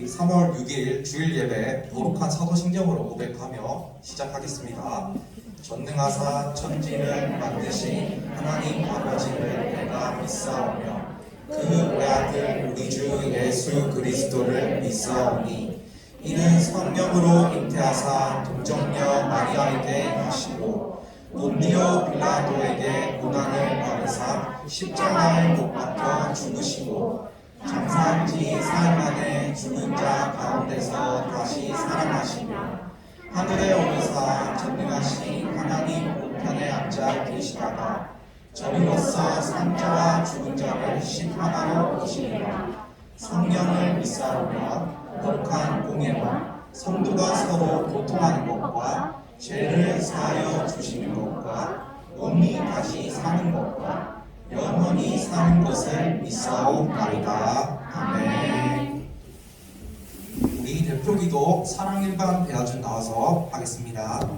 우리 3월 6일 주일 예배 거룩한 사도신경으로 고백하며 시작하겠습니다. 전능하사 천지를 만드신 하나님 아버지를 내가 믿사오며 그 외아들 우리 주 예수 그리스도를 믿사오니 이는 성령으로 잉태하사 동정녀 마리아에게 하시고 본디오 빌라도에게 고난을 받으사 십자가에 못 박혀 죽으시고 장사한 지 사흘 만에 죽은 자 가운데서 다시 살아나시며 하늘에 오르사 전능하신 하나님 우편에 앉아 계시다가 저리로서 산자와 죽은 자를 심판하러 오시리라. 성령을 믿사오며 거룩한 공예와 성도가 서로 교통하는 것과 죄를 사하여 주시는 것과 몸이 다시 사는 것과 영원히 사는 것을 믿사오나이다. 아멘. 우리 대표기도 사랑일반 대화중 나와서 하겠습니다.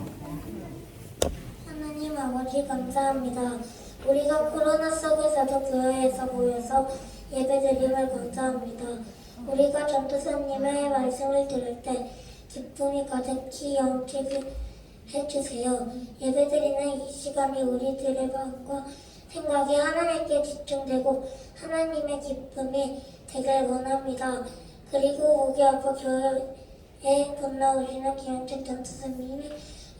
하나님 아버지 감사합니다. 우리가 코로나 속에서도 교회에서 모여서 예배드림을 감사합니다. 우리가 전도사님의 말씀을 들을 때 기쁨이 가득히 넘치게 해주세요. 예배드리는 이 시간이 우리들의 마음과 생각이 하나님께 집중되고 하나님의 기쁨이 되길 원합니다. 그리고 목이 아파 교회에 건너오시는 김영철 전도사님이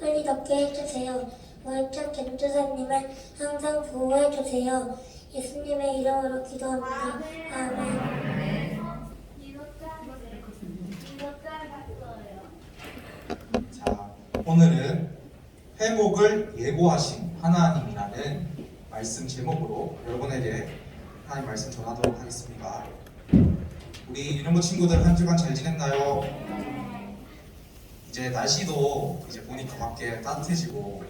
빨리 낫게 해주세요. 월천 전도사님을 항상 보호해주세요. 예수님의 이름으로 기도합니다. 아멘. 자, 오늘은 회복을 예고하신 하나님이라는 말씀 제목으로 여러분에게 하나님 말씀 전하도록 하겠습니다. 우리 유년부 친구들 한 주간 잘 지냈나요? 이제 날씨도 이제 보니까 밖에 따뜻해지고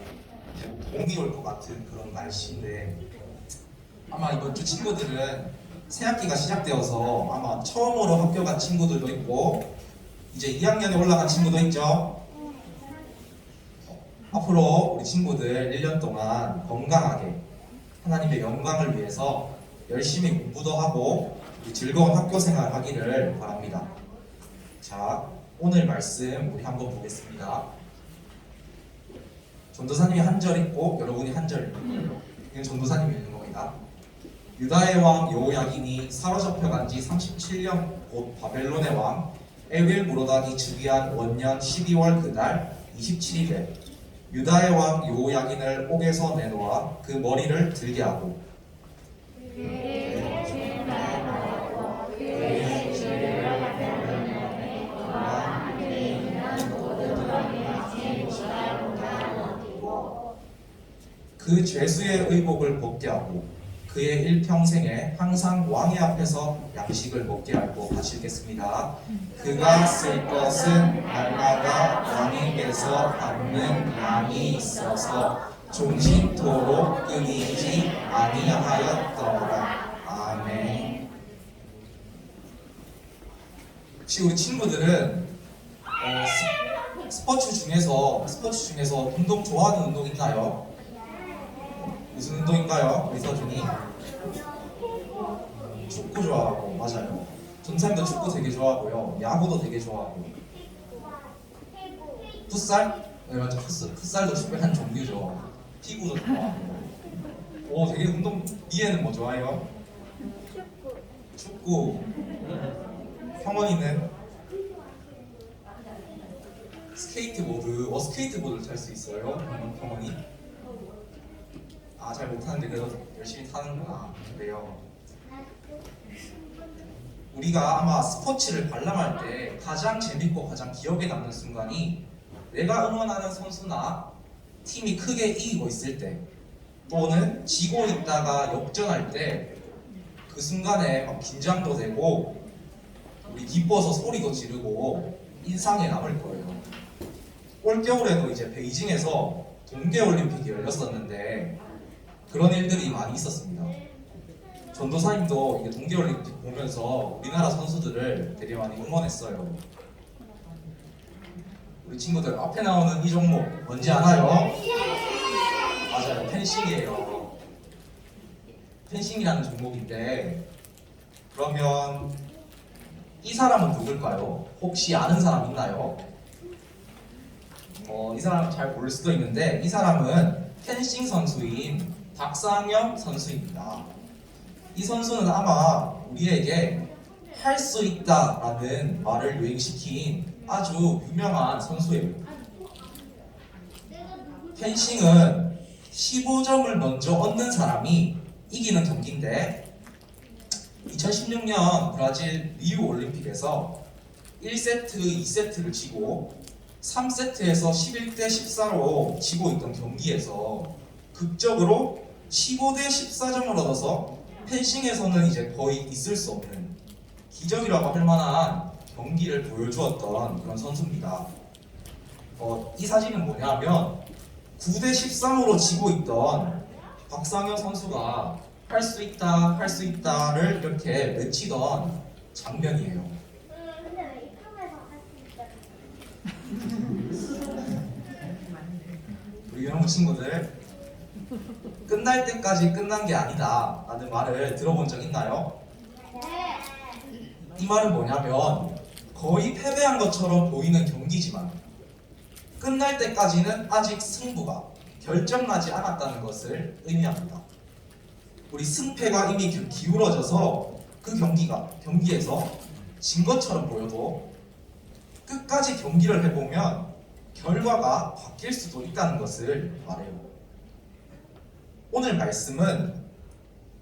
봄이 올 것 같은 그런 날씨인데 아마 이번 주 친구들은 새학기가 시작되어서 아마 처음으로 학교 간 친구들도 있고 이제 2학년에 올라간 친구도 있죠. 앞으로 우리 친구들 1년 동안 건강하게 하나님의 영광을 위해서 열심히 공부도 하고 즐거운 학교 생활 하기를 바랍니다. 자, 오늘 말씀 우리 한번 보겠습니다. 전도사님이 한 절 읽고 여러분이 한 절 읽고 이건 전도사님이 읽는 겁니다. 유다의 왕 여호야긴이 사로잡혀 간 지 37년 곧 바벨론의 왕 에윌무로닥이 즉위한 원년 12월 그날 27일에 유다의 왕 여호야긴을 옥에서 내놓아 그 머리를 들게 하고 그 죄수의 의복을 벗게 하고 그의 일평생에 항상 왕의 앞에서 양식을 먹게 하고 같이 읽겠습니다. 그가 쓸 것은 날마다 왕에게서 받는 양이 있어서 종신토록 끊이지 아니하였더라. 아멘. 혹시 우리 친구들은 스포츠 중에서 운동 좋아하는 운동 있나요? 무슨 운동인가요? 우리 서준이? 축구 좋아하고, 맞아요. 전사님도 축구 되게 좋아하고요. 야구도 되게 좋아하고. 풋살? 네, 맞죠. 풋살도 축구의 한 종류죠. 피구도 좋아하고. 오, 되게 운동, 미애는 뭐 좋아해요? 축구. 형원이는? 스케이트보드. 스케이트보드를 탈 수 있어요? 형원이? 잘 못하는데 그래도 열심히 타는구나. 그래요. 우리가 아마 스포츠를 관람할 때 가장 재밌고 가장 기억에 남는 순간이 내가 응원하는 선수나 팀이 크게 이기고 있을 때 또는 지고 있다가 역전할 때 그 순간에 막 긴장도 되고 우리 기뻐서 소리도 지르고 인상에 남을 거예요. 올겨울에도 이제 베이징에서 동계올림픽이 열렸었는데 그런 일들이 많이 있었습니다. 전도사님도 이게 동계올림픽 보면서 우리나라 선수들을 되게 많이 응원했어요. 우리 친구들 앞에 나오는 이 종목 뭔지 알아요? 맞아요, 펜싱이에요. 펜싱이라는 종목인데 그러면 이 사람은 누굴까요? 혹시 아는 사람 있나요? 이 사람 잘 모를 수도 있는데 이 사람은 펜싱 선수인 박상영 선수입니다. 이 선수는 아마 우리에게 할 수 있다라는 말을 유행시킨 아주 유명한 선수예요. 펜싱은 15점을 먼저 얻는 사람이 이기는 경기인데 2016년 브라질 리우 올림픽에서 1세트, 2세트를 지고 3세트에서 11대 14로 지고 있던 경기에서 극적으로 15대 14점을 얻어서 펜싱에서는 이제 거의 있을 수 없는 기적이라고 할 만한 경기를 보여주었던 그런 선수입니다. 이 사진은 뭐냐면 9대 13으로 지고 있던 박상현 선수가 할 수 있다, 할 수 있다를 이렇게 외치던 장면이에요. 근데 왜 이 탐에서 할수 있다? 우리 유형 친구들 끝날 때까지 끝난 게 아니다 라는 말을 들어본 적 있나요? 네. 이 말은 뭐냐면 거의 패배한 것처럼 보이는 경기지만 끝날 때까지는 아직 승부가 결정나지 않았다는 것을 의미합니다. 우리 승패가 이미 기울어져서 그 경기에서 진 것처럼 보여도 끝까지 경기를 해보면 결과가 바뀔 수도 있다는 것을 말해요. 오늘 말씀은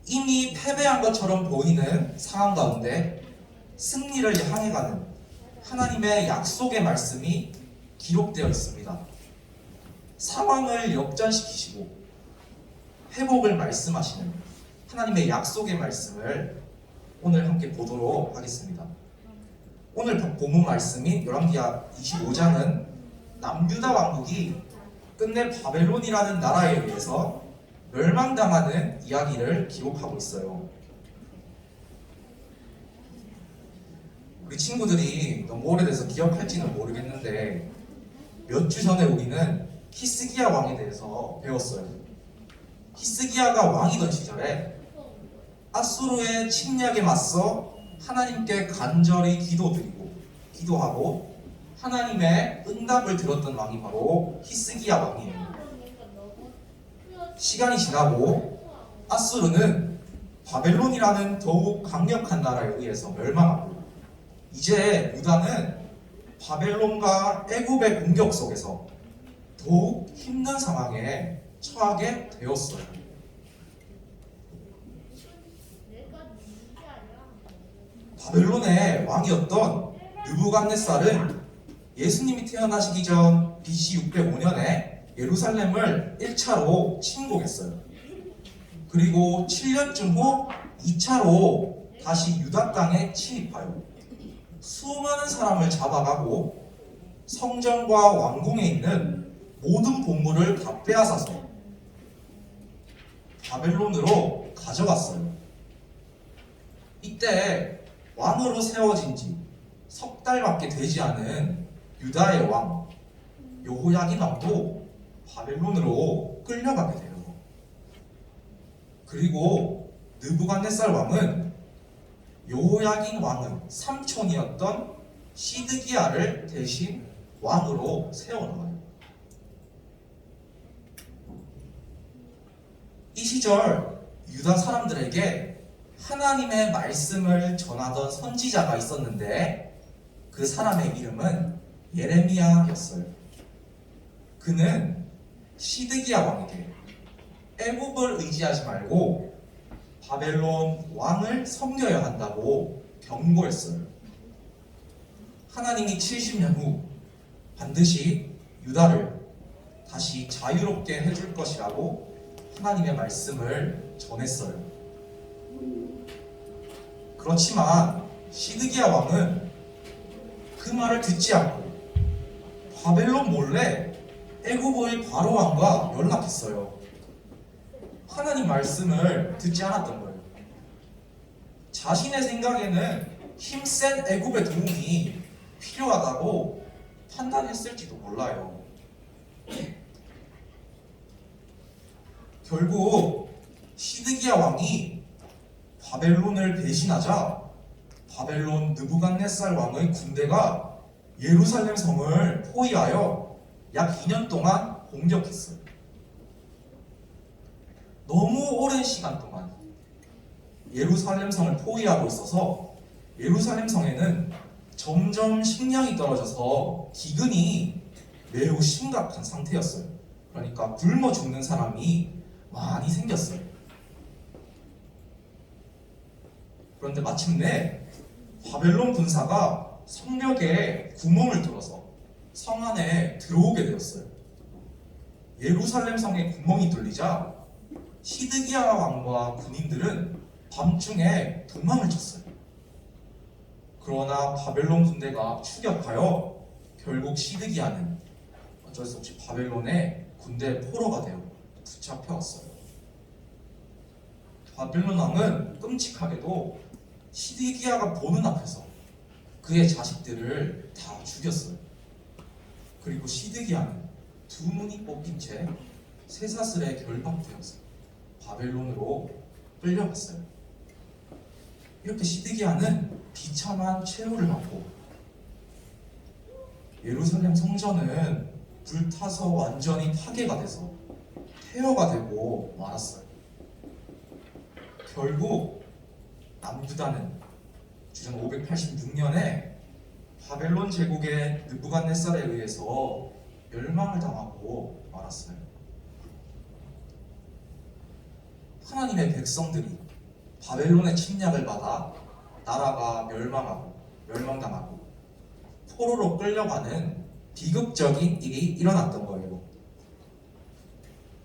이미 패배한 것처럼 보이는 상황 가운데 승리를 향해 가는 하나님의 약속의 말씀이 기록되어 있습니다. 상황을 역전시키시고 회복을 말씀하시는 하나님의 약속의 말씀을 오늘 함께 보도록 하겠습니다. 오늘 본문 말씀인 열왕기하 25장은 남유다 왕국이 끝내 바벨론이라는 나라에 의해서 멸망당하는 이야기를 기록하고 있어요. 우리 친구들이 너무 오래돼서 기억할지는 모르겠는데 몇 주 전에 우리는 히스기야 왕에 대해서 배웠어요. 히스기야가 왕이던 시절에 아수르의 침략에 맞서 하나님께 간절히 기도하고 하나님의 응답을 들었던 왕이 바로 히스기야 왕이에요. 시간이 지나고 아수르는 바벨론이라는 더욱 강력한 나라에 의해서 멸망하고 이제 유다는 바벨론과 애굽의 공격 속에서 더욱 힘든 상황에 처하게 되었어요. 바벨론의 왕이었던 느부갓네살은 예수님이 태어나시기 전 BC 605년에 예루살렘을 1차로 침공했어요. 그리고 7년쯤 후 2차로 다시 유다 땅에 침입하여 수많은 사람을 잡아가고 성전과 왕궁에 있는 모든 보물을 다 빼앗아서 바벨론으로 가져갔어요. 이때 왕으로 세워진 지 석 달밖에 되지 않은 유다의 왕 여호야긴 왕도 바벨론으로 끌려가게 돼요. 그리고 느부갓네살 왕은 여호야긴 왕의 삼촌이었던 시드기야를 대신 왕으로 세워놓아요. 이 시절 유다 사람들에게 하나님의 말씀을 전하던 선지자가 있었는데 그 사람의 이름은 예레미야였어요. 그는 시드기야 왕에게 애굽을 의지하지 말고 바벨론 왕을 섬겨야 한다고 경고했어요. 하나님이 70년 후 반드시 유다를 다시 자유롭게 해줄 것이라고 하나님의 말씀을 전했어요. 그렇지만 시드기야 왕은 그 말을 듣지 않고 바벨론 몰래 애굽의 바로 왕과 연락했어요. 하나님 말씀을 듣지 않았던 거예요. 자신의 생각에는 힘센 애굽의 도움이 필요하다고 판단했을지도 몰라요. 결국 시드기야 왕이 바벨론을 배신하자 바벨론 느부갓네살 왕의 군대가 예루살렘 성을 포위하여 약 2년 동안 공격했어요. 너무 오랜 시간 동안 예루살렘 성을 포위하고 있어서 예루살렘 성에는 점점 식량이 떨어져서 기근이 매우 심각한 상태였어요. 그러니까 굶어 죽는 사람이 많이 생겼어요. 그런데 마침내 바벨론 군사가 성벽에 구멍을 뚫어서 성 안에 들어오게 되었어요. 예루살렘 성에 구멍이 뚫리자 시드기야 왕과 군인들은 밤중에 도망을 쳤어요. 그러나 바벨론 군대가 추격하여 결국 시드기야는 어쩔 수 없이 바벨론의 군대 포로가 되어 붙잡혀왔어요. 바벨론 왕은 끔찍하게도 시드기야가 보는 앞에서 그의 자식들을 다 죽였어요. 그리고 시드기야는 두 눈이 뽑힌 채 쇠사슬에 결박되어서 바벨론으로 끌려갔어요. 이렇게 시드기야는 비참한 최후를 받고 예루살렘 성전은 불타서 완전히 파괴가 돼서 폐허가 되고 말았어요. 결국 남유다는 주전 586년에 바벨론 제국의 느부갓네살에 의해서 멸망을 당하고 말았어요. 하나님의 백성들이 바벨론의 침략을 받아 나라가 멸망당하고 포로로 끌려가는 비극적인 일이 일어났던 거예요.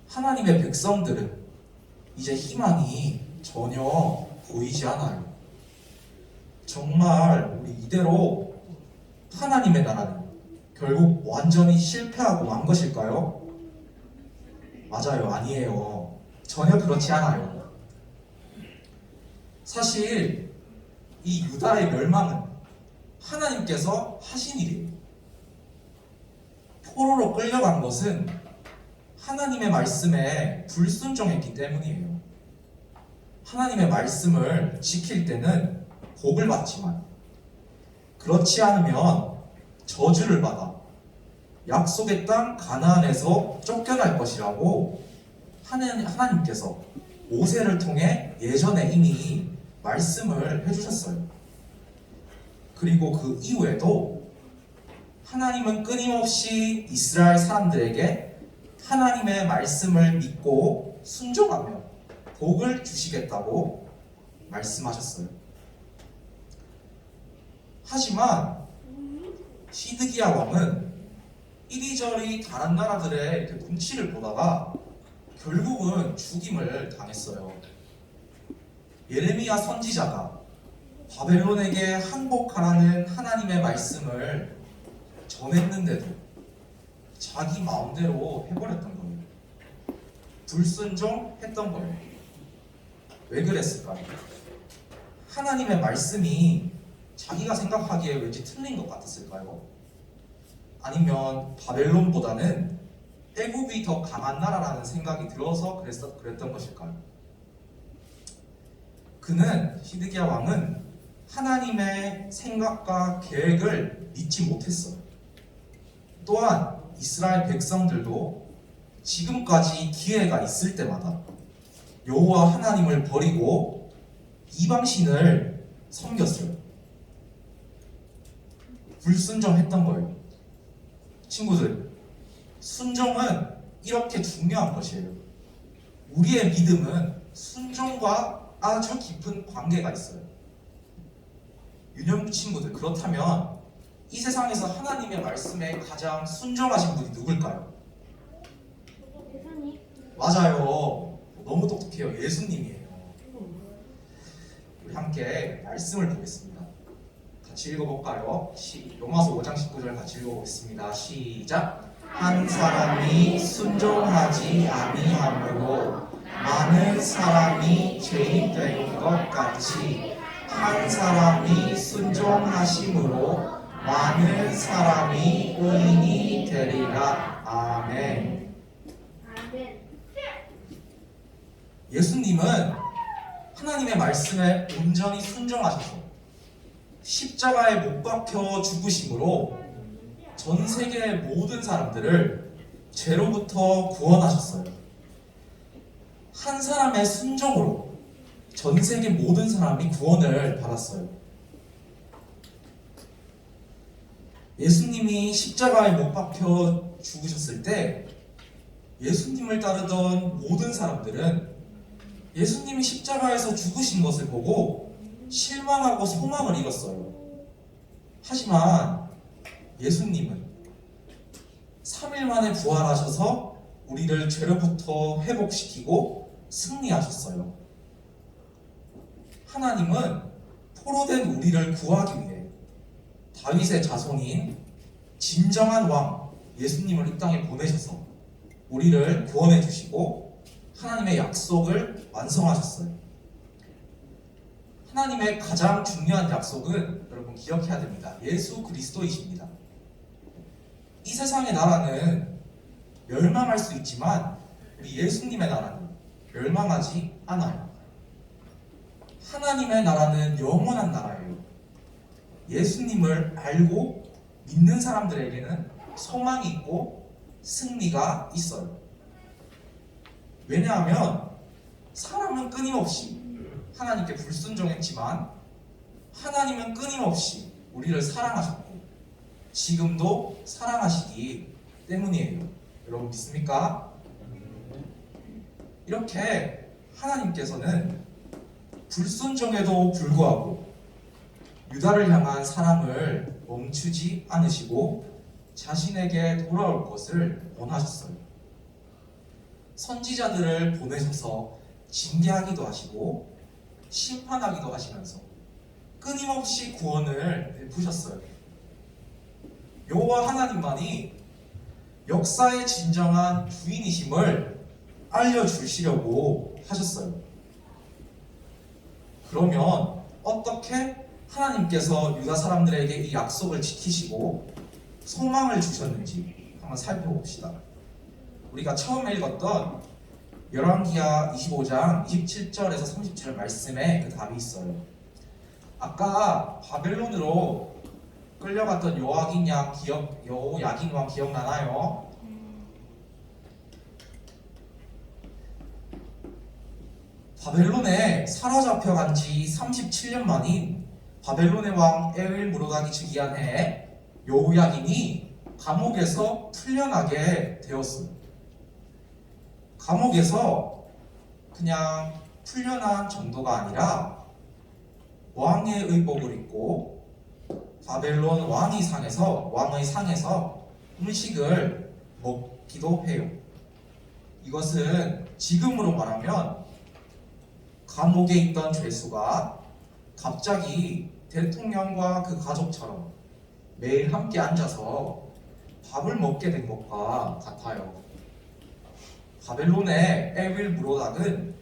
하나님의 백성들은 이제 희망이 전혀 보이지 않아요. 정말 우리 이대로 하나님의 나라는 결국 완전히 실패하고 만 것일까요? 맞아요. 아니에요. 전혀 그렇지 않아요. 사실 이 유다의 멸망은 하나님께서 하신 일이에요. 포로로 끌려간 것은 하나님의 말씀에 불순종했기 때문이에요. 하나님의 말씀을 지킬 때는 복을 받지만 그렇지 않으면 저주를 받아 약속의 땅 가나안에서 쫓겨날 것이라고 하나님께서 모세를 통해 예전에 이미 말씀을 해주셨어요. 그리고 그 이후에도 하나님은 끊임없이 이스라엘 사람들에게 하나님의 말씀을 믿고 순종하며 복을 주시겠다고 말씀하셨어요. 하지만 시드기야 왕은 이리저리 다른 나라들의 이렇게 눈치를 보다가 결국은 죽임을 당했어요. 예레미야 선지자가 바벨론에게 항복하라는 하나님의 말씀을 전했는데도 자기 마음대로 해버렸던 거예요. 불순종했던 거예요. 왜 그랬을까요? 하나님의 말씀이 자기가 생각하기에 왠지 틀린 것 같았을까요? 아니면 바벨론보다는 애굽이 더 강한 나라라는 생각이 들어서 그랬던 것일까요? 시드기야 왕은 하나님의 생각과 계획을 믿지 못했어요. 또한 이스라엘 백성들도 지금까지 기회가 있을 때마다 여호와 하나님을 버리고 이방신을 섬겼어요. 불순종했던 거예요. 친구들, 순종은 이렇게 중요한 것이에요. 우리의 믿음은 순종과 아주 깊은 관계가 있어요. 유년부 친구들, 그렇다면 이 세상에서 하나님의 말씀에 가장 순종하신 분이 누굴까요? 예수님. 맞아요. 너무 똑똑해요. 예수님이에요. 우리 함께 말씀을 보겠습니다. 같이 읽어볼까요? 로마서 5장 19절 같이 읽어보겠습니다. 시작! 한 사람이 순종하지 아니함으로 많은 사람이 죄인 된 것 같이 한 사람이 순종하심으로 많은 사람이 의인이 되리라. 아멘. 아멘. 예수님은 하나님의 말씀에 온전히 순종하셔서 십자가에 못 박혀 죽으심으로 전 세계 모든 사람들을 죄로부터 구원하셨어요. 한 사람의 순종으로 전 세계 모든 사람이 구원을 받았어요. 예수님이 십자가에 못 박혀 죽으셨을 때 예수님을 따르던 모든 사람들은 예수님이 십자가에서 죽으신 것을 보고 실망하고 소망을 잃었어요. 하지만 예수님은 3일 만에 부활하셔서 우리를 죄로부터 회복시키고 승리하셨어요. 하나님은 포로된 우리를 구하기 위해 다윗의 자손인 진정한 왕 예수님을 이 땅에 보내셔서 우리를 구원해 주시고 하나님의 약속을 완성하셨어요. 하나님의 가장 중요한 약속은 여러분 기억해야 됩니다. 예수 그리스도이십니다. 이 세상의 나라는 멸망할 수 있지만 우리 예수님의 나라는 멸망하지 않아요. 하나님의 나라는 영원한 나라예요. 예수님을 알고 믿는 사람들에게는 소망이 있고 승리가 있어요. 왜냐하면 사람은 끊임없이 하나님께 불순종했지만 하나님은 끊임없이 우리를 사랑하셨고 지금도 사랑하시기 때문이에요. 여러분 믿습니까? 이렇게 하나님께서는 불순종에도 불구하고 유다를 향한 사랑을 멈추지 않으시고 자신에게 돌아올 것을 원하셨어요. 선지자들을 보내셔서 징계하기도 하시고 심판하기도 하시면서 끊임없이 구원을 베푸셨어요. 여호와 하나님만이 역사의 진정한 주인이심을 알려주시려고 하셨어요. 그러면 어떻게 하나님께서 유다 사람들에게 이 약속을 지키시고 소망을 주셨는지 한번 살펴봅시다. 우리가 처음에 읽었던 열왕기하 25장 27절에서 30절 말씀에 그 답이 있어요. 아까 바벨론으로 끌려갔던 여호야긴 왕 기억나나요? 바벨론에 사로잡혀간 지 37년 만인 바벨론의 왕 에윌무로다기 즉위한 해 여호야긴이 감옥에서 풀려나게 되었습니다. 감옥에서 그냥 풀려난 정도가 아니라 왕의 의복을 입고 바벨론 왕의 상에서 음식을 먹기도 해요. 이것은 지금으로 말하면 감옥에 있던 죄수가 갑자기 대통령과 그 가족처럼 매일 함께 앉아서 밥을 먹게 된 것과 같아요. 바벨론의 에윌무로닥은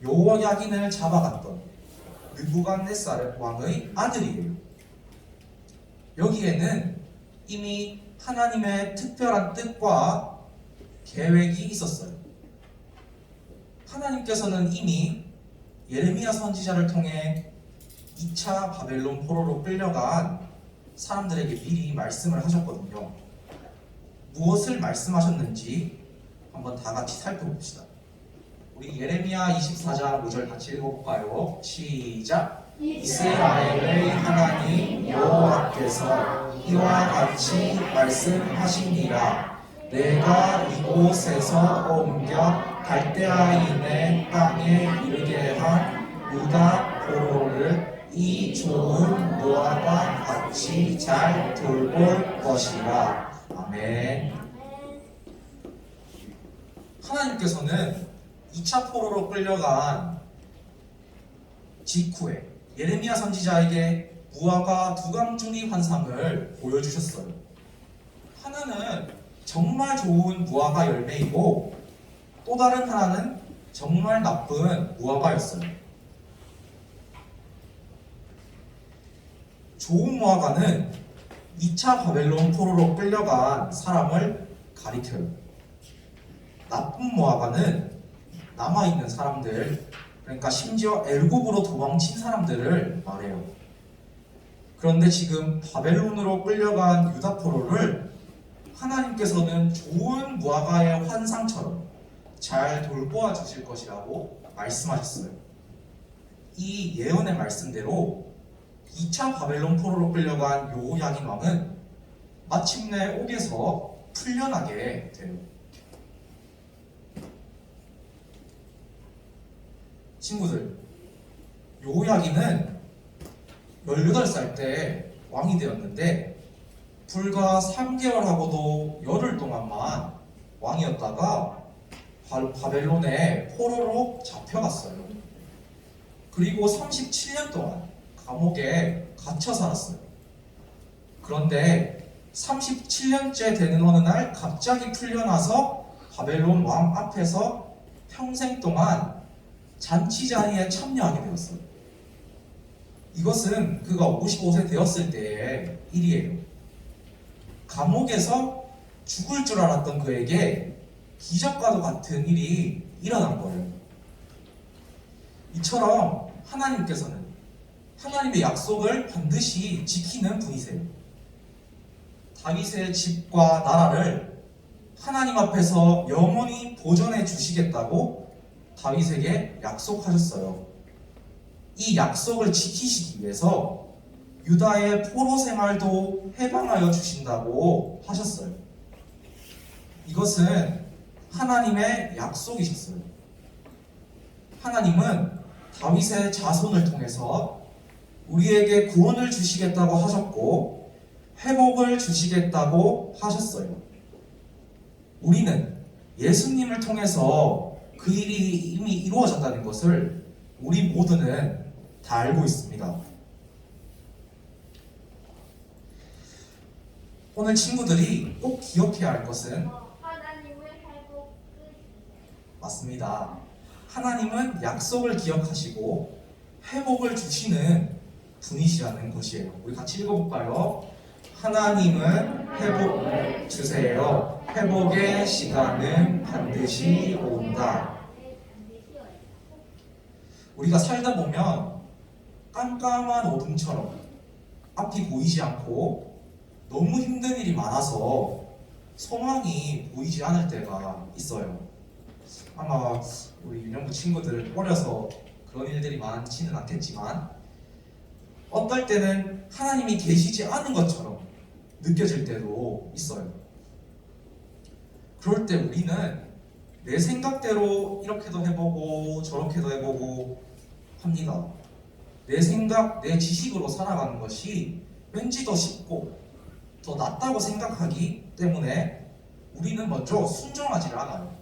여호야긴을 잡아갔던 느부갓네살 왕의 아들이에요. 여기에는 이미 하나님의 특별한 뜻과 계획이 있었어요. 하나님께서는 이미 예레미야 선지자를 통해 2차 바벨론 포로로 끌려간 사람들에게 미리 말씀을 하셨거든요. 무엇을 말씀하셨는지 한번 다 같이 살펴봅시다. 우리 예레미야 24장 5절 같이 읽어볼까요? 시작! 이스라엘의 하나님 여호와께서 이와 같이 말씀하시니라. 내가 이곳에서 옮겨 갈대아인의 땅에 이르게 한 유다 포로를 이 좋은 노아와 같이 잘 돌볼 것이라. 아멘. 하나님께서는 2차 포로로 끌려간 직후에 예레미야 선지자에게 무화과 두 감중이 환상을 보여주셨어요. 하나는 정말 좋은 무화과 열매이고 또 다른 하나는 정말 나쁜 무화과였어요. 좋은 무화과는 2차 바벨론 포로로 끌려간 사람을 가리켜요. 나쁜 무화과는 남아있는 사람들, 그러니까 심지어 엘굽으로 도망친 사람들을 말해요. 그런데 지금 바벨론으로 끌려간 유다 포로를 하나님께서는 좋은 무화과의 환상처럼 잘 돌보아 주실 것이라고 말씀하셨어요. 이 예언의 말씀대로 2차 바벨론 포로로 끌려간 여호야긴 왕은 마침내 옥에서 풀려나게 돼요. 친구들, 여호야긴은 18살 때 왕이 되었는데 불과 3개월하고도 열흘 동안만 왕이었다가 바벨론에 포로로 잡혀갔어요. 그리고 37년 동안 감옥에 갇혀 살았어요. 그런데 37년째 되는 어느 날 갑자기 풀려나서 바벨론 왕 앞에서 평생 동안 잔치 자리에 참여하게 되었어요. 이것은 그가 55세 되었을 때의 일이에요. 감옥에서 죽을 줄 알았던 그에게 기적과도 같은 일이 일어난 거예요. 이처럼 하나님께서는 하나님의 약속을 반드시 지키는 분이세요. 다윗의 집과 나라를 하나님 앞에서 영원히 보존해 주시겠다고 다윗에게 약속하셨어요. 이 약속을 지키시기 위해서 유다의 포로 생활도 해방하여 주신다고 하셨어요. 이것은 하나님의 약속이셨어요. 하나님은 다윗의 자손을 통해서 우리에게 구원을 주시겠다고 하셨고 회복을 주시겠다고 하셨어요. 우리는 예수님을 통해서 그 일이 이미 이루어졌다는 것을 우리 모두는 다 알고 있습니다. 오늘 친구들이 꼭 기억해야 할 것은 하나님을 회복 맞습니다. 하나님은 약속을 기억하시고 회복을 주시는 분이시라는 것이에요. 우리 같이 읽어볼까요? 하나님은 회복을 주세요. 회복의 시간은 반드시 온다. 우리가 살다 보면 깜깜한 어둠처럼 앞이 보이지 않고 너무 힘든 일이 많아서 소망이 보이지 않을 때가 있어요. 아마 우리 유년부 친구들 어려서 그런 일들이 많지는 않겠지만 어떨 때는 하나님이 계시지 않은 것처럼 느껴질 때도 있어요. 그럴 때 우리는 내 생각대로 이렇게도 해보고 저렇게도 해보고 합니다. 내 생각, 내 지식으로 살아가는 것이 왠지 더 쉽고 더 낫다고 생각하기 때문에 우리는 먼저 순종하지 않아요.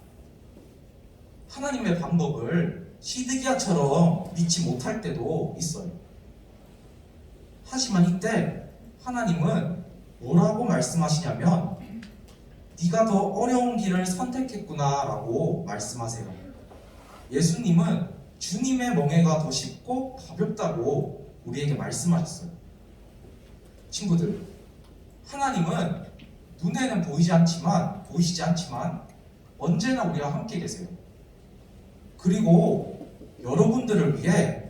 하나님의 방법을 시드기야처럼 믿지 못할 때도 있어요. 하지만 이때 하나님은 뭐라고 말씀하시냐면 네가 더 어려운 길을 선택했구나 라고 말씀하세요. 예수님은 주님의 멍에가 더 쉽고 가볍다고 우리에게 말씀하셨어요. 친구들, 하나님은 눈에는 보이시지 않지만 언제나 우리와 함께 계세요. 그리고 여러분들을 위해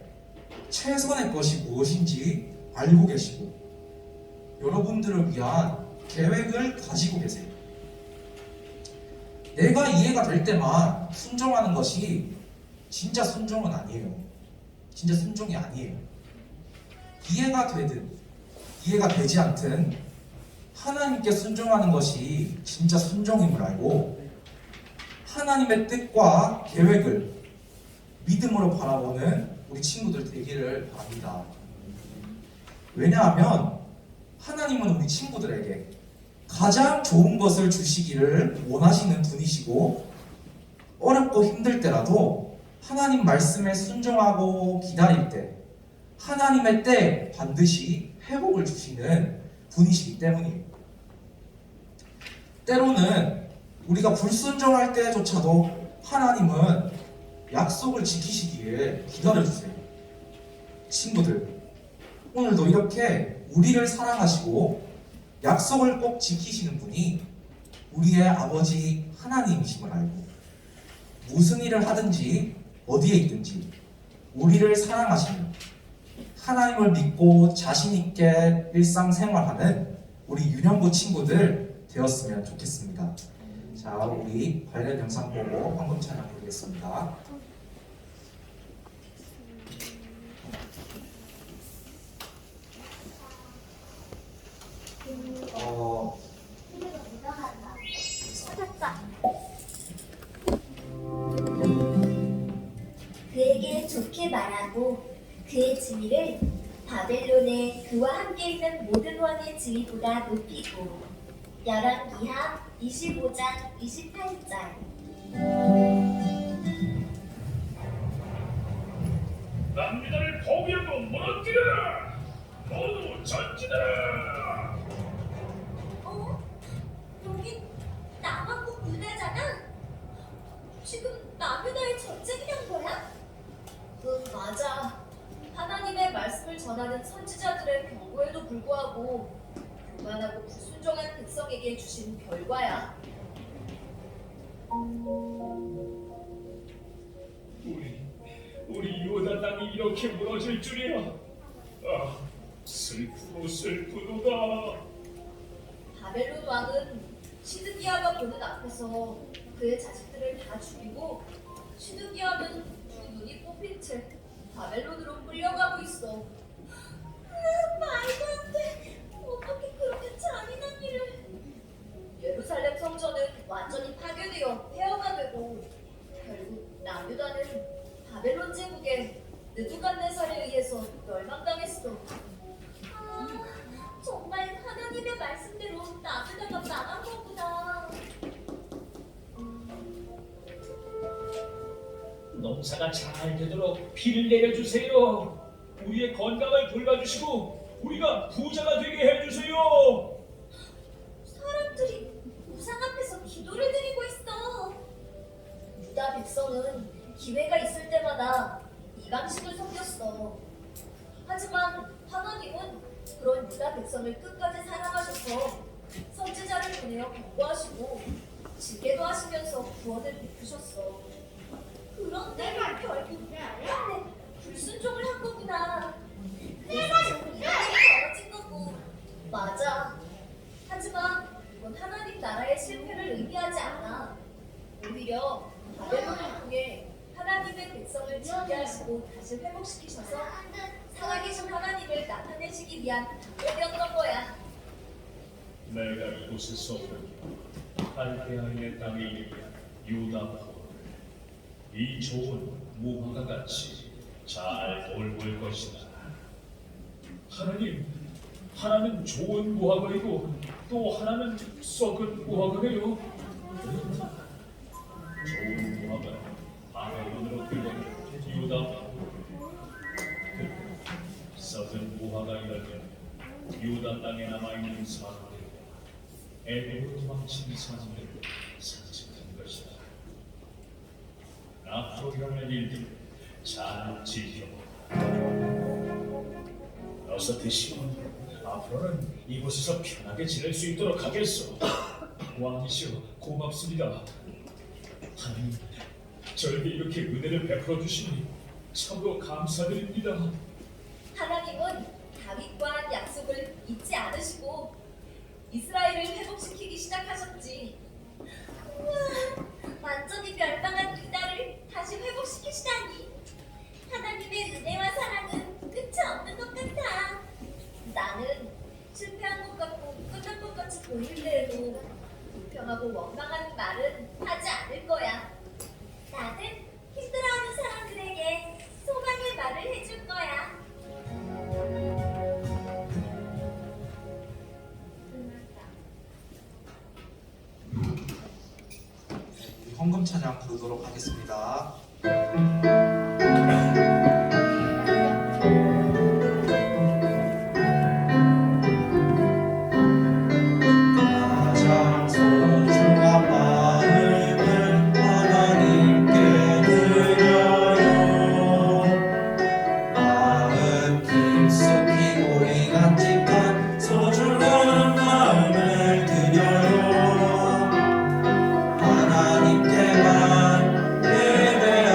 최선의 것이 무엇인지 알고 계시고 여러분들을 위한 계획을 가지고 계세요. 내가 이해가 될 때만 순종하는 것이 진짜 순종은 아니에요. 진짜 순종이 아니에요. 이해가 되든 이해가 되지 않든 하나님께 순종하는 것이 진짜 순종임을 알고 하나님의 뜻과 계획을 믿음으로 바라보는 우리 친구들 되기를 바랍니다. 왜냐하면 하나님은 우리 친구들에게 가장 좋은 것을 주시기를 원하시는 분이시고 어렵고 힘들 때라도 하나님 말씀에 순종하고 기다릴 때 하나님의 때 반드시 회복을 주시는 분이시기 때문이에요. 때로는 우리가 불순종할 때조차도 하나님은 약속을 지키시기에 기다려주세요. 친구들, 오늘도 이렇게 우리를 사랑하시고 약속을 꼭 지키시는 분이 우리의 아버지 하나님이심을 알고 무슨 일을 하든지 어디에 있든지 우리를 사랑하시는 하나님을 믿고 자신 있게 일상생활하는 우리 유년부 친구들 되었으면 좋겠습니다. 자, 우리 관련 영상 보고 황금 찬양 부르겠습니다. 찾았다. 그에게 좋게 말하고 그의 지위를 바벨론의 그와 함께 있는 모든 왕의 지위보다 높이고. 열왕기하 25장 28절. 남유다를 포위하고 무너뜨려라! 모두 전진하라! 여기 남왕국 유다잖아? 지금 남유다의 전쟁이란 거야? 응, 맞아. 하나님의 말씀을 전하는 선지자들의 경고에도 불구하고 교만하고 불순종한 백성에게 주신 결과야. 우리 유다 땅이 이렇게 무너질 줄이야. 아, 슬프도 슬프도다. 바벨론 왕은 시드기야가 보는 앞에서 그의 자식들을 다 죽이고, 시드기야는 두 눈이 뽑힌 채 바벨론으로 끌려가고 있어. 말도 안 돼. 어떻게 그렇게 잔인한 일을. 예루살렘 성전은 완전히 파괴되어 폐허가 되고, 결국 남유다는 바벨론 제국의 느부갓네살에 의해서 멸망당했어. 정말 하나님의 말씀대로 남유다가 망한 거구나. 농사가 잘 되도록 비를 내려주세요. 우리의 건강을 돌봐주시고 우리가 부자가 되게 해주세요. 사람들이 우상 앞에서 기도를 드리고 있어. 유다 백성은 기회가 있을 때마다 이방신을 섬겼어. 하지만 하나님은 그런 유다 백성을 끝까지 사랑하셔서 선지자를 보내어 경고하시고 징계도 하시면서 구원을 베푸셨어. 그런데 결국 그런데 불순종을 한 거구나. 그래서 이런 일이 벌어진 거고. 맞아. 하지만 이건 하나님 나라의 실패를 의미하지 않아. 오히려 바벨론을 통해 하나님의 백성을 징계하시고 다시 회복시키셔서 살아계신 하나님을 나타내시기 위한 작업이었던 거야. 내가 이곳에서 할대아의 땅에 있는 유다 포를 이 좋은 무화과 같이 잘 돌볼 것이다. 하나는 좋은 무화과이고 또 하나는 썩은 무화과예요. 좋은 무화과는 바벨론으로 끌려간 유다 포를, 썩은 무화과이라면 유다 땅에 남아있는 사람들과 에덴으로 도망친 사람들을 산책한 것이다. 앞으로 일어날 일들 잘 지켜보라. 어서 드시오. 앞으로는 이곳에서 편하게 지낼 수 있도록 하겠소. 왕이시여, 고맙습니다. 하나님, 저에게 이렇게 은혜를 베풀어 주시니 참으로 감사드립니다. 하나님은 다윗과 한 약속을 잊지 않으시고 이스라엘을 회복시키기 시작하셨지. 우와, 완전히 멸망한 유다를 다시 회복시키시다니. 하나님의 은혜와 사랑은 끝이 없는 것 같아. 나는 실패한 것 같고 끝난 것 같이 보일 때에도 불평하고 원망하는 말은 하지 않을 거야. 나는 힘들어하는 사람들에게 소망의 말을 해줄 거야. 우리 헌금 찬양 부르도록 하겠습니다. 가장 소중한 마음을 하나님께 드려요. 마음 깊숙이 고이 간직한 소중한 마음을 드려요. 하나님께만 예배하며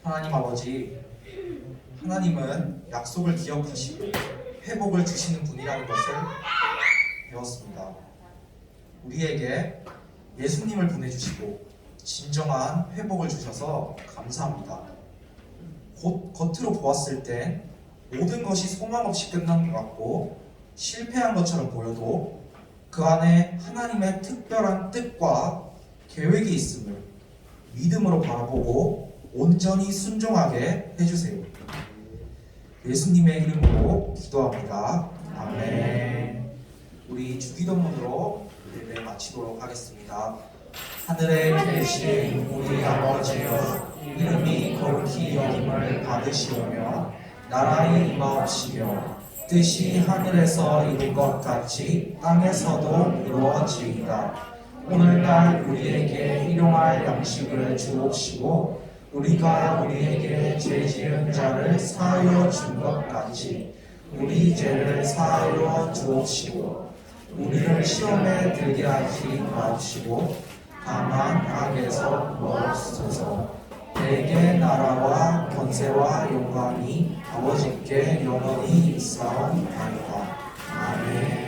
하나님 아버지, 하나님은 약속을 기억하시고 회복을 주시는 분이라는 것을 배웠습니다. 우리에게 예수님을 보내주시고 진정한 회복을 주셔서 감사합니다. 곧 겉으로 보았을 땐 모든 것이 소망 없이 끝난 것 같고 실패한 것처럼 보여도 그 안에 하나님의 특별한 뜻과 계획이 있음을 믿음으로 바라보고 온전히 순종하게 해주세요. 예수님의 이름으로 기도합니다. 아멘. 우리 주기도문으로 예배 마치도록 하겠습니다. 하늘에 계신 우리 아버지여, 이름이 거룩히 여김을 받으시오며 나라의 임하옵시며 뜻이 하늘에서 이룬 것 같이 땅에서도 이루어지이다. 오늘날 우리에게 일용할 양식을 주옵시고 우리가 우리에게 죄 지은 자를 사하여 준 것 같이 우리 죄를 사하여 주옵시고 우리를 시험에 들게 하지 마옵시고 다만 악에서 멀어서서 대개 나라와 권세와 영광이 아버지께 영원히 있사옵나이다. 아멘.